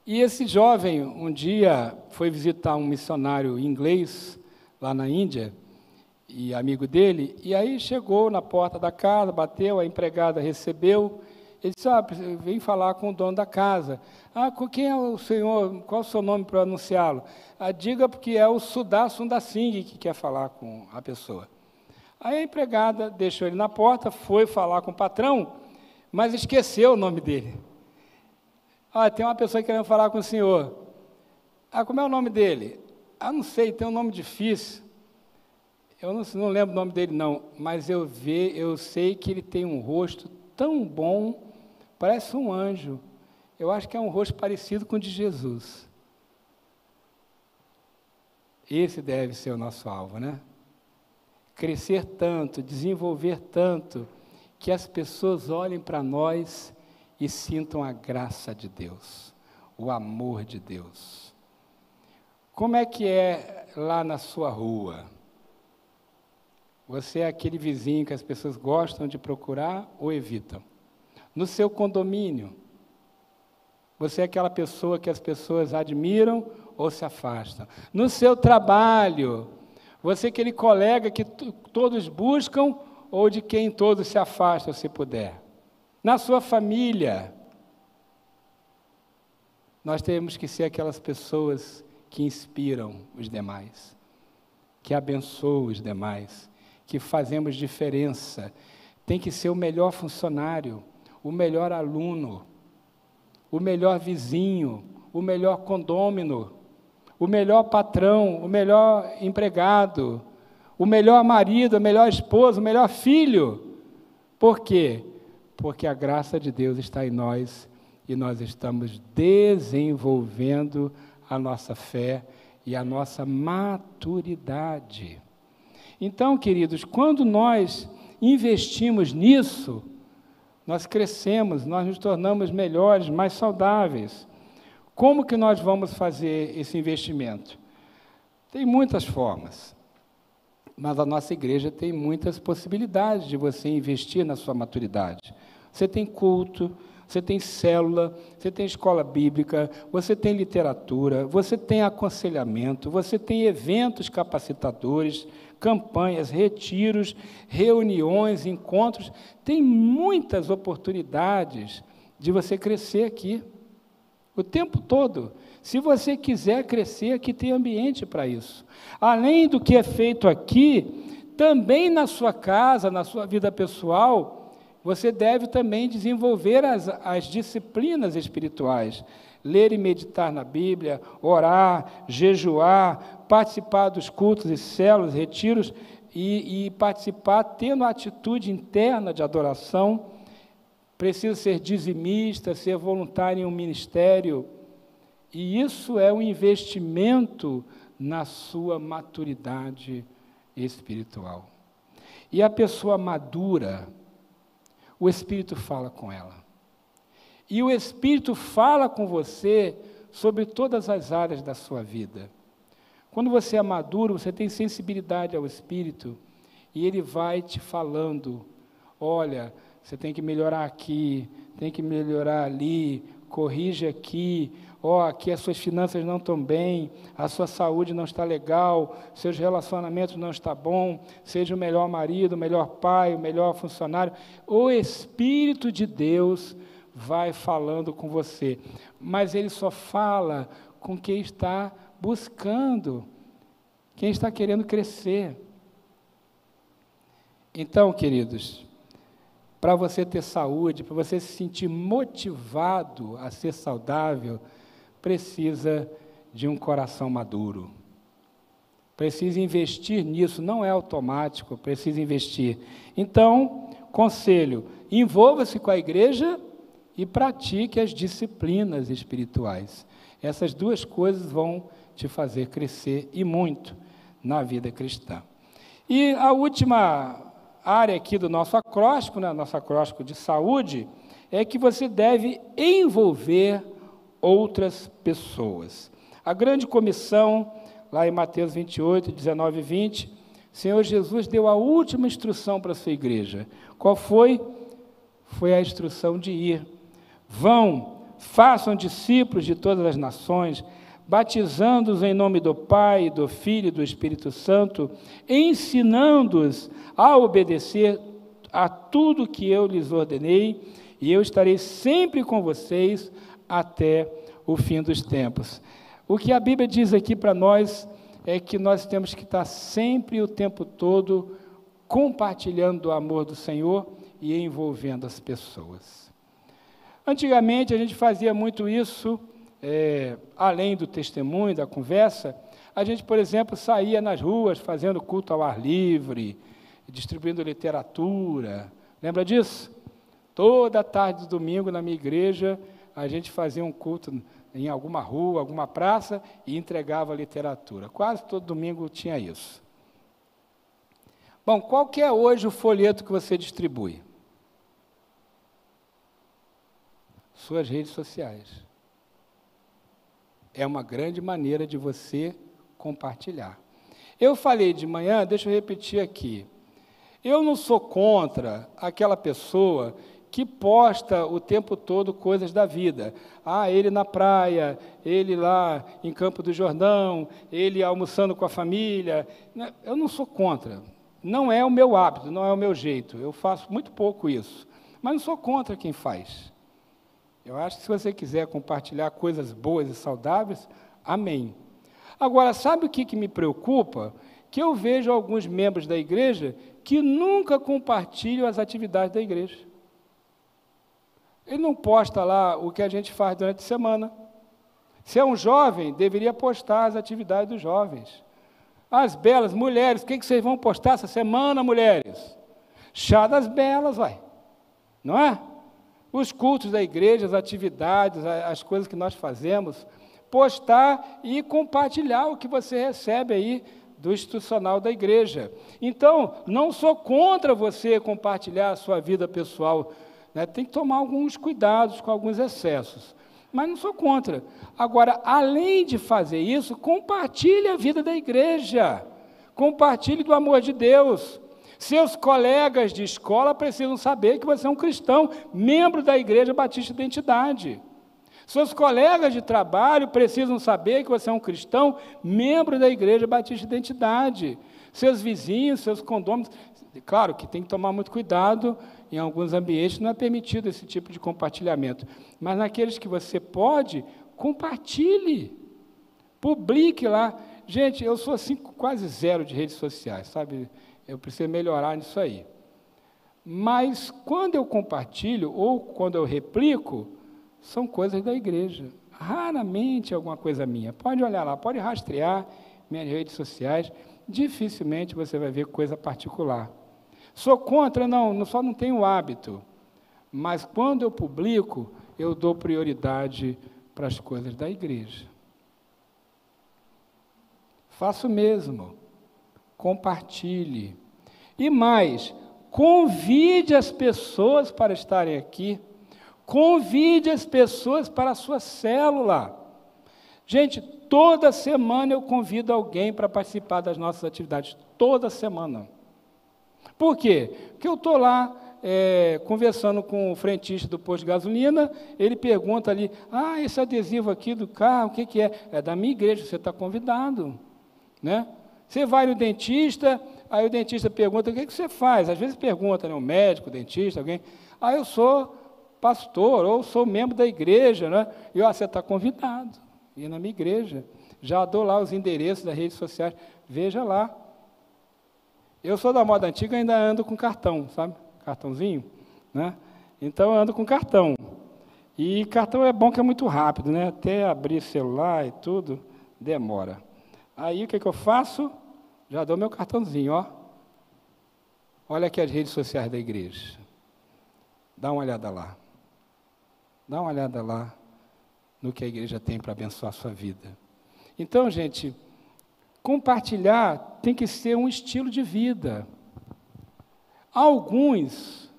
E esse jovem, um dia, foi visitar um missionário inglês lá na Índia, e amigo dele, e aí chegou na porta da casa, bateu, a empregada recebeu. Ele disse: vem falar com o dono da casa. Quem é o senhor? Qual é o seu nome para anunciá-lo? Diga, porque é o Sudha Sundar Singh que quer falar com a pessoa. Aí a empregada deixou ele na porta, foi falar com o patrão, mas esqueceu o nome dele. Tem uma pessoa querendo falar com o senhor. Como é o nome dele? Não sei, tem um nome difícil. Eu não lembro o nome dele, não, mas eu sei que ele tem um rosto tão bom, parece um anjo. Eu acho que é um rosto parecido com o de Jesus. Esse deve ser o nosso alvo, né? Crescer tanto, desenvolver tanto, que as pessoas olhem para nós e sintam a graça de Deus, o amor de Deus. Como é que é lá na sua rua? Você é aquele vizinho que as pessoas gostam de procurar ou evitam? No seu condomínio, você é aquela pessoa que as pessoas admiram ou se afastam. No seu trabalho, você aquele colega que todos buscam ou de quem todos se afastam, se puder. Na sua família, nós temos que ser aquelas pessoas que inspiram os demais, que abençoam os demais, que fazemos diferença. Tem que ser o melhor funcionário, o melhor aluno, o melhor vizinho, o melhor condômino, o melhor patrão, o melhor empregado, o melhor marido, a melhor esposa, o melhor filho. Por quê? Porque a graça de Deus está em nós e nós estamos desenvolvendo a nossa fé e a nossa maturidade. Então, queridos, quando nós investimos nisso, nós crescemos, nós nos tornamos melhores, mais saudáveis. Como que nós vamos fazer esse investimento? Tem muitas formas, mas a nossa igreja tem muitas possibilidades de você investir na sua maturidade. Você tem culto, você tem célula, você tem escola bíblica, você tem literatura, você tem aconselhamento, você tem eventos capacitadores, campanhas, retiros, reuniões, encontros. Tem muitas oportunidades de você crescer aqui, o tempo todo. Se você quiser crescer, aqui tem ambiente para isso. Além do que é feito aqui, também na sua casa, na sua vida pessoal, você deve também desenvolver as disciplinas espirituais. Ler e meditar na Bíblia, orar, jejuar, participar dos cultos e células, retiros, e participar tendo a atitude interna de adoração. Precisa ser dizimista, ser voluntário em um ministério. E isso é um investimento na sua maturidade espiritual. E a pessoa madura, o Espírito fala com ela. E o Espírito fala com você sobre todas as áreas da sua vida. Quando você é maduro, você tem sensibilidade ao Espírito, e ele vai te falando, olha, você tem que melhorar aqui, tem que melhorar ali, corrige aqui, aqui as suas finanças não estão bem, a sua saúde não está legal, seus relacionamentos não estão bom, seja o melhor marido, o melhor pai, o melhor funcionário. O Espírito de Deus vai falando com você, mas ele só fala com quem está buscando, quem está querendo crescer. Então, queridos, para você ter saúde, para você se sentir motivado a ser saudável, precisa de um coração maduro. Precisa investir nisso, não é automático, precisa investir. Então, conselho, envolva-se com a igreja e pratique as disciplinas espirituais. Essas duas coisas vão te fazer crescer e muito na vida cristã. E a última área aqui do nosso acróstico, né, nosso acróstico de saúde, é que você deve envolver outras pessoas. A grande comissão, lá em Mateus 28, 19 e 20, o Senhor Jesus deu a última instrução para a sua igreja. Qual foi? Foi a instrução de ir. Vão, façam discípulos de todas as nações, batizando-os em nome do Pai, do Filho e do Espírito Santo, ensinando-os a obedecer a tudo que eu lhes ordenei, e eu estarei sempre com vocês até o fim dos tempos. O que a Bíblia diz aqui para nós é que nós temos que estar sempre, o tempo todo, compartilhando o amor do Senhor e envolvendo as pessoas. Antigamente, a gente fazia muito isso, além do testemunho, da conversa. A gente, por exemplo, saía nas ruas fazendo culto ao ar livre, distribuindo literatura. Lembra disso? Toda tarde de domingo, na minha igreja, a gente fazia um culto em alguma rua, alguma praça, e entregava literatura. Quase todo domingo tinha isso. Bom, qual que é hoje o folheto que você distribui? Suas redes sociais. É uma grande maneira de você compartilhar. Eu falei de manhã, deixa eu repetir aqui. Eu não sou contra aquela pessoa que posta o tempo todo coisas da vida. Ah, ele na praia, ele lá em Campo do Jordão, ele almoçando com a família. Eu não sou contra. Não é o meu hábito, não é o meu jeito. Eu faço muito pouco isso. Mas não sou contra quem faz. Eu acho que se você quiser compartilhar coisas boas e saudáveis, amém. Agora, sabe o que me preocupa? Que eu vejo alguns membros da igreja que nunca compartilham as atividades da igreja. Ele não posta lá o que a gente faz durante a semana. Se é um jovem, deveria postar as atividades dos jovens. As belas mulheres, o que vocês vão postar essa semana, mulheres? Chá das belas, vai. Não é? Os cultos da igreja, as atividades, as coisas que nós fazemos, postar e compartilhar o que você recebe aí do institucional da igreja. Então, não sou contra você compartilhar a sua vida pessoal, né? Tem que tomar alguns cuidados com alguns excessos, mas não sou contra. Agora, além de fazer isso, compartilhe a vida da igreja, compartilhe do amor de Deus. Seus colegas de escola precisam saber que você é um cristão, membro da Igreja Batista Identidade. Seus colegas de trabalho precisam saber que você é um cristão, membro da Igreja Batista Identidade. Seus vizinhos, seus condôminos. Claro que tem que tomar muito cuidado, em alguns ambientes não é permitido esse tipo de compartilhamento. Mas naqueles que você pode, compartilhe. Publique lá. Gente, eu sou assim quase zero de redes sociais, sabe? Eu preciso melhorar nisso aí. Mas, quando eu compartilho, ou quando eu replico, são coisas da igreja. Raramente alguma coisa minha. Pode olhar lá, pode rastrear minhas redes sociais, dificilmente você vai ver coisa particular. Sou contra? Não, só não tenho hábito. Mas, quando eu publico, eu dou prioridade para as coisas da igreja. Faço mesmo. Compartilhe. E mais, convide as pessoas para estarem aqui. Convide as pessoas para a sua célula. Gente, toda semana eu convido alguém para participar das nossas atividades. Toda semana. Por quê? Porque eu estou lá conversando com o frentista do posto de gasolina, ele pergunta ali, esse adesivo aqui do carro, o que é? É da minha igreja, você está convidado. Né? Você vai no dentista, aí o dentista pergunta, o que você faz? Às vezes pergunta, né, um médico, dentista, alguém. Eu sou pastor, ou sou membro da igreja, né? E você está convidado a ir na minha igreja. Já dou lá os endereços das redes sociais, veja lá. Eu sou da moda antiga, ainda ando com cartão, sabe? Cartãozinho, né? Então, eu ando com cartão. E cartão é bom que é muito rápido, né? Até abrir celular e tudo, demora. Aí, o que eu faço? Já dou meu cartãozinho, ó. Olha aqui as redes sociais da igreja. Dá uma olhada lá. Dá uma olhada lá no que a igreja tem para abençoar a sua vida. Então, gente, compartilhar tem que ser um estilo de vida. Alguns,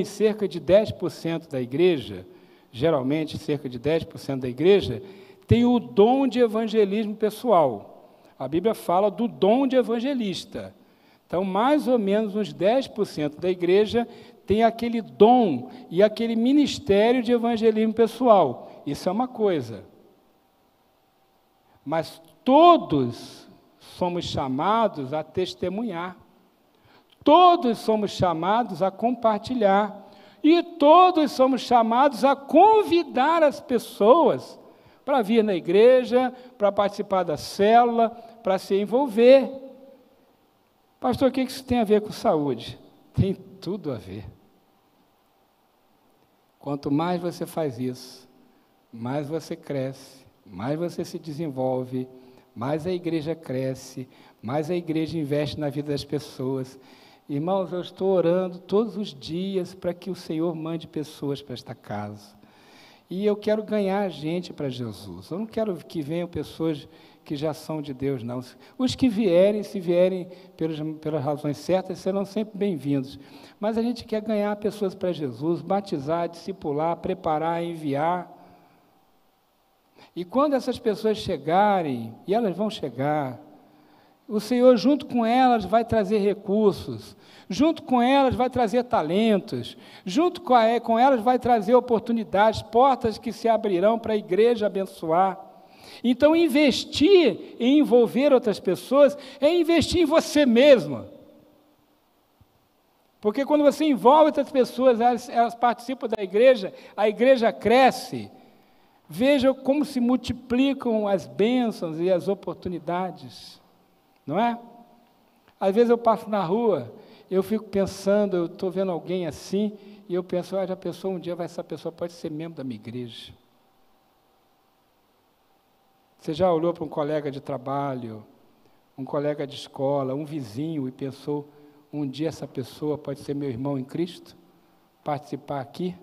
cerca de 10% da igreja, geralmente cerca de 10% da igreja, tem o dom de evangelismo pessoal. A Bíblia fala do dom de evangelista. Então, mais ou menos uns 10% da igreja tem aquele dom e aquele ministério de evangelismo pessoal. Isso é uma coisa. Mas todos somos chamados a testemunhar. Todos somos chamados a compartilhar. E todos somos chamados a convidar as pessoas para vir na igreja, para participar da célula, para se envolver. Pastor, o que isso tem a ver com saúde? Tem tudo a ver. Quanto mais você faz isso, mais você cresce, mais você se desenvolve, mais a igreja cresce, mais a igreja investe na vida das pessoas. Irmãos, eu estou orando todos os dias para que o Senhor mande pessoas para esta casa. E eu quero ganhar gente para Jesus. Eu não quero que venham pessoas que já são de Deus, não. Os que vierem, se vierem pelas razões certas, serão sempre bem-vindos. Mas a gente quer ganhar pessoas para Jesus, batizar, discipular, preparar, enviar. E quando essas pessoas chegarem, e elas vão chegar, o Senhor, junto com elas, vai trazer recursos, junto com elas, vai trazer talentos, junto com elas, vai trazer oportunidades, portas que se abrirão para a igreja abençoar. Então, investir em envolver outras pessoas é investir em você mesmo. Porque quando você envolve outras pessoas, elas participam da igreja, a igreja cresce. Veja como se multiplicam as bênçãos e as oportunidades, não é? Às vezes eu passo na rua, eu fico pensando, eu estou vendo alguém assim, e eu penso, olha, essa pessoa pode ser membro da minha igreja. Você já olhou para um colega de trabalho, um colega de escola, um vizinho, e pensou, um dia essa pessoa pode ser meu irmão em Cristo, participar aqui?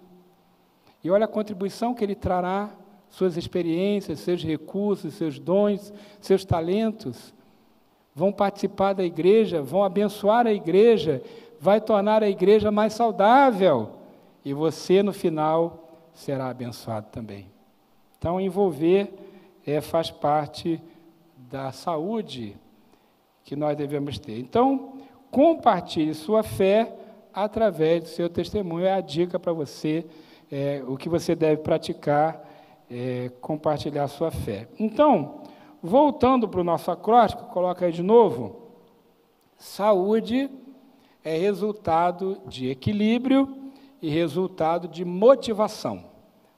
E olha a contribuição que ele trará, suas experiências, seus recursos, seus dons, seus talentos, vão participar da igreja, vão abençoar a igreja, vai tornar a igreja mais saudável, e você, no final, será abençoado também. Então, envolver faz parte da saúde que nós devemos ter. Então, compartilhe sua fé através do seu testemunho, é a dica para você, o que você deve praticar, compartilhar a sua fé. Então, voltando para o nosso acróstico, coloca aí de novo, saúde é resultado de equilíbrio e resultado de motivação.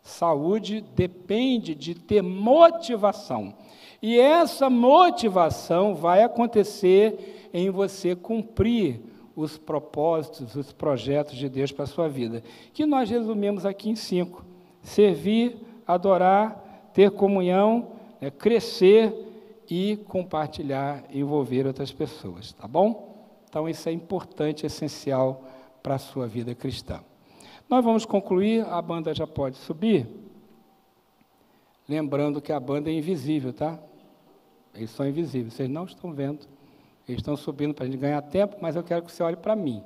Saúde depende de ter motivação, e essa motivação vai acontecer em você cumprir os propósitos, os projetos de Deus para a sua vida, que nós resumimos aqui em 5, servir, adorar, ter comunhão, crescer e compartilhar, envolver outras pessoas, tá bom? Então, isso é importante, essencial para a sua vida cristã. Nós vamos concluir, a banda já pode subir, lembrando que a banda é invisível, tá? Eles são invisíveis, vocês não estão vendo, eles estão subindo para a gente ganhar tempo, mas eu quero que você olhe para mim.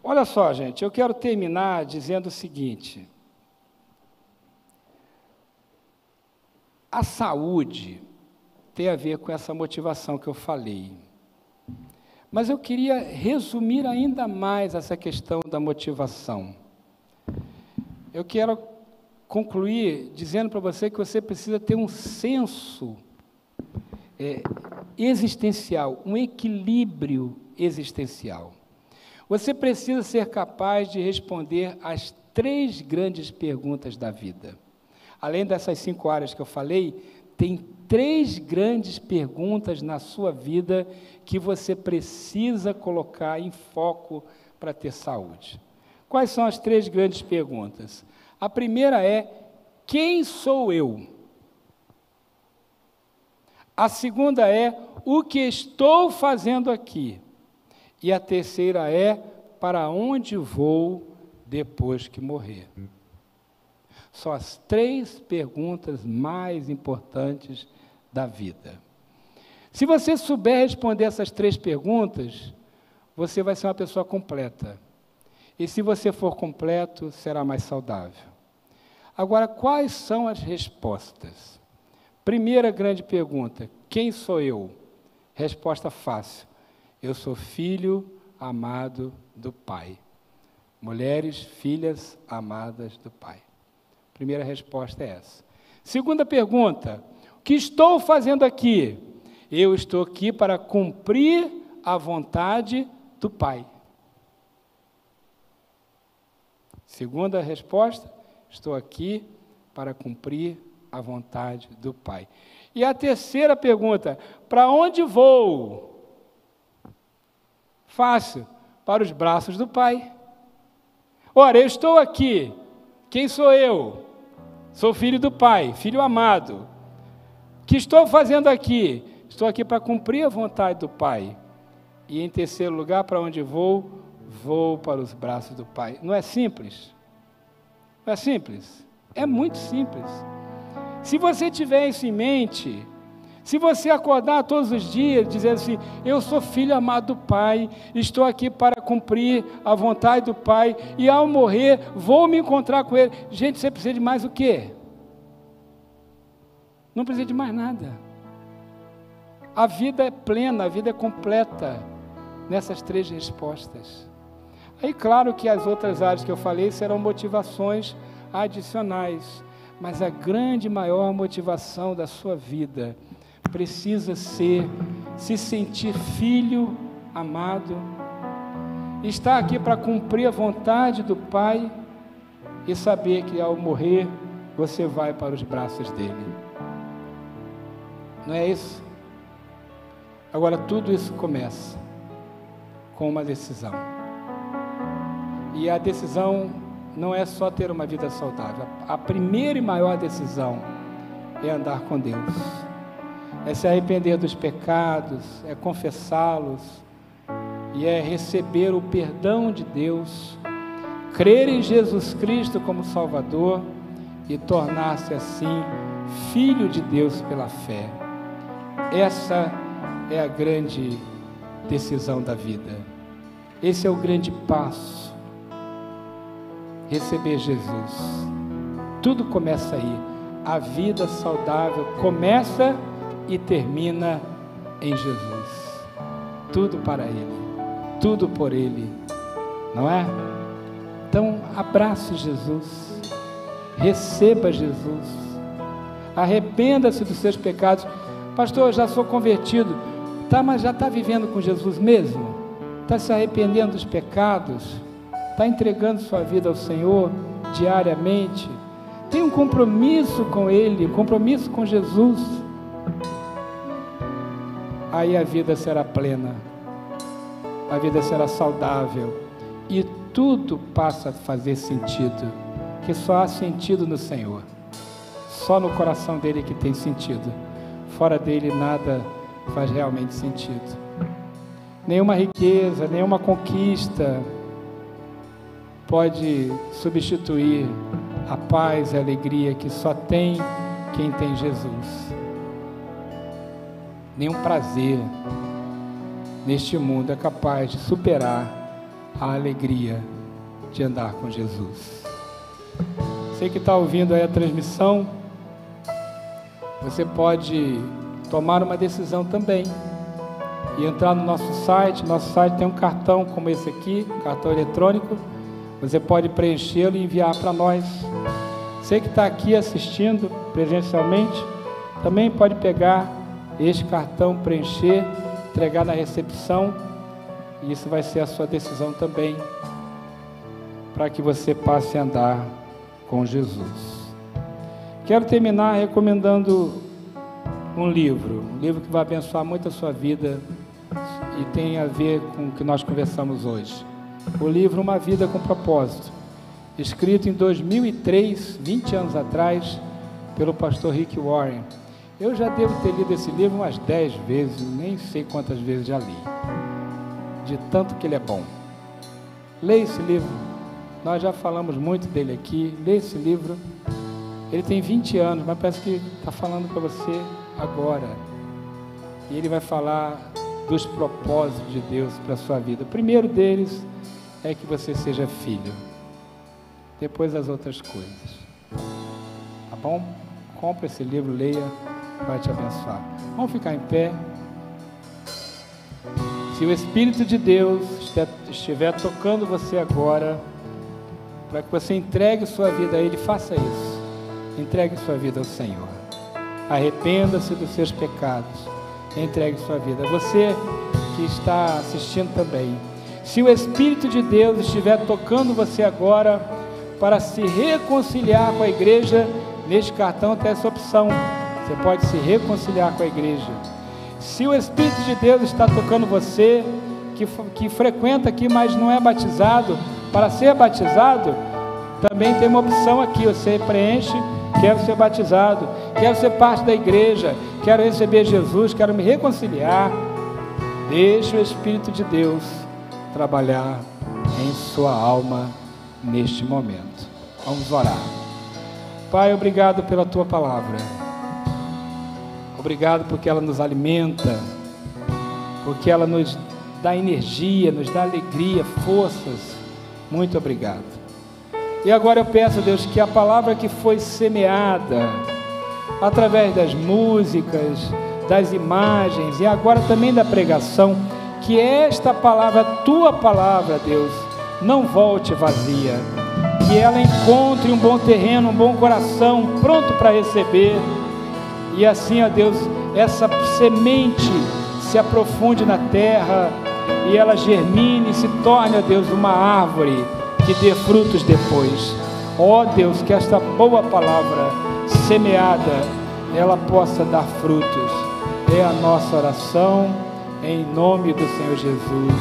Olha só, gente, eu quero terminar dizendo o seguinte, a saúde tem a ver com essa motivação que eu falei. Mas eu queria resumir ainda mais essa questão da motivação. Eu quero concluir dizendo para você que você precisa ter um senso existencial, um equilíbrio existencial. Você precisa ser capaz de responder às 3 grandes perguntas da vida. Além dessas 5 áreas que eu falei, tem 3 grandes perguntas na sua vida que você precisa colocar em foco para ter saúde. Quais são as 3 grandes perguntas? A primeira é, quem sou eu? A segunda é, o que estou fazendo aqui? E a terceira é, para onde vou depois que morrer? São as 3 perguntas mais importantes da vida. Se você souber responder essas 3 perguntas, você vai ser uma pessoa completa. E se você for completo, será mais saudável. Agora, quais são as respostas? Primeira grande pergunta, quem sou eu? Resposta fácil, eu sou filho amado do Pai. Mulheres, filhas amadas do Pai. Primeira resposta é essa. Segunda pergunta, o que estou fazendo aqui? Eu estou aqui para cumprir a vontade do Pai. Segunda resposta, estou aqui para cumprir a vontade do Pai. E a terceira pergunta, para onde vou? Fácil, para os braços do Pai. Ora, eu estou aqui, quem sou eu? Sou filho do Pai, filho amado. O que estou fazendo aqui? Estou aqui para cumprir a vontade do Pai. E em terceiro lugar, para onde vou? Vou para os braços do Pai. Não é simples? Não é simples? É muito simples. Se você tiver isso em mente, se você acordar todos os dias dizendo assim, eu sou filho amado do Pai, estou aqui para cumprir a vontade do Pai, e ao morrer vou me encontrar com Ele. Gente, você precisa de mais o quê? Não precisa de mais nada. A vida é plena, a vida é completa nessas 3 respostas. Aí, claro que as outras áreas que eu falei serão motivações adicionais, mas a grande, maior motivação da sua vida precisa ser se sentir filho amado, estar aqui para cumprir a vontade do Pai e saber que ao morrer você vai para os braços dele. Não é isso? Agora, tudo isso começa com uma decisão. E a decisão não é só ter uma vida saudável. A primeira e maior decisão é andar com Deus. É se arrepender dos pecados, é confessá-los, e é receber o perdão de Deus, crer em Jesus Cristo como Salvador e tornar-se assim filho de Deus pela fé. Essa é a grande decisão da vida. Esse é o grande passo. Receber Jesus. Tudo começa aí. A vida saudável começa e termina em Jesus. Tudo para Ele, tudo por Ele, não é? Então, abrace Jesus, receba Jesus, arrependa-se dos seus pecados. Pastor, eu já sou convertido. Tá, mas já está vivendo com Jesus mesmo? Está se arrependendo dos pecados? Está entregando sua vida ao Senhor diariamente? Tem um compromisso com Ele, um compromisso com Jesus? Aí a vida será plena, a vida será saudável e tudo passa a fazer sentido, que só há sentido no Senhor, só no coração dele que tem sentido, fora dele nada faz realmente sentido. Nenhuma riqueza, nenhuma conquista pode substituir a paz e a alegria que só tem quem tem Jesus. Nenhum prazer neste mundo é capaz de superar a alegria de andar com Jesus. Você que está ouvindo aí a transmissão, você pode tomar uma decisão também e entrar no nosso site. Nosso site tem um cartão como esse aqui, um cartão eletrônico. Você pode preenchê-lo e enviar para nós. Você que está aqui assistindo presencialmente, também pode pegar este cartão, preencher, entregar na recepção, e isso vai ser a sua decisão também, para que você passe a andar com Jesus. Quero terminar recomendando um livro que vai abençoar muito a sua vida e tem a ver com o que nós conversamos hoje. O livro Uma Vida com Propósito, escrito em 2003, 20 anos atrás, pelo pastor Rick Warren. Eu já devo ter lido esse livro umas 10 vezes, nem sei quantas vezes já li, de tanto que ele é bom. Leia esse livro, nós já falamos muito dele aqui. Leia esse livro, ele tem 20 anos, mas parece que está falando para você agora, e ele vai falar dos propósitos de Deus para a sua vida. O primeiro deles é que você seja filho, depois as outras coisas, tá bom? Compre esse livro, leia, vai te abençoar. Vamos ficar em pé. Se o Espírito de Deus estiver tocando você agora, para que você entregue sua vida a Ele, faça isso. Entregue sua vida ao Senhor. Arrependa-se dos seus pecados. Entregue sua vida. Você que está assistindo também, se o Espírito de Deus estiver tocando você agora para se reconciliar com a igreja, neste cartão tem essa opção. Você pode se reconciliar com a igreja. Se o Espírito de Deus está tocando você, que frequenta aqui, mas não é batizado, para ser batizado, também tem uma opção aqui. Você preenche: quero ser batizado, quero ser parte da igreja, quero receber Jesus, quero me reconciliar. Deixe o Espírito de Deus trabalhar em sua alma neste momento. Vamos orar. Pai, obrigado pela Tua palavra. Obrigado porque ela nos alimenta, porque ela nos dá energia, nos dá alegria, forças. Muito obrigado. E agora eu peço, Deus, que a palavra que foi semeada através das músicas, das imagens e agora também da pregação, que esta palavra, tua palavra, Deus, não volte vazia, que ela encontre um bom terreno, um bom coração, pronto para receber, e assim, ó Deus, essa semente se aprofunde na terra, e ela germine, se torne, ó Deus, uma árvore que dê frutos depois. Ó Deus, que esta boa palavra semeada, ela possa dar frutos. É a nossa oração, em nome do Senhor Jesus.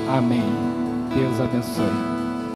Amém. Deus abençoe.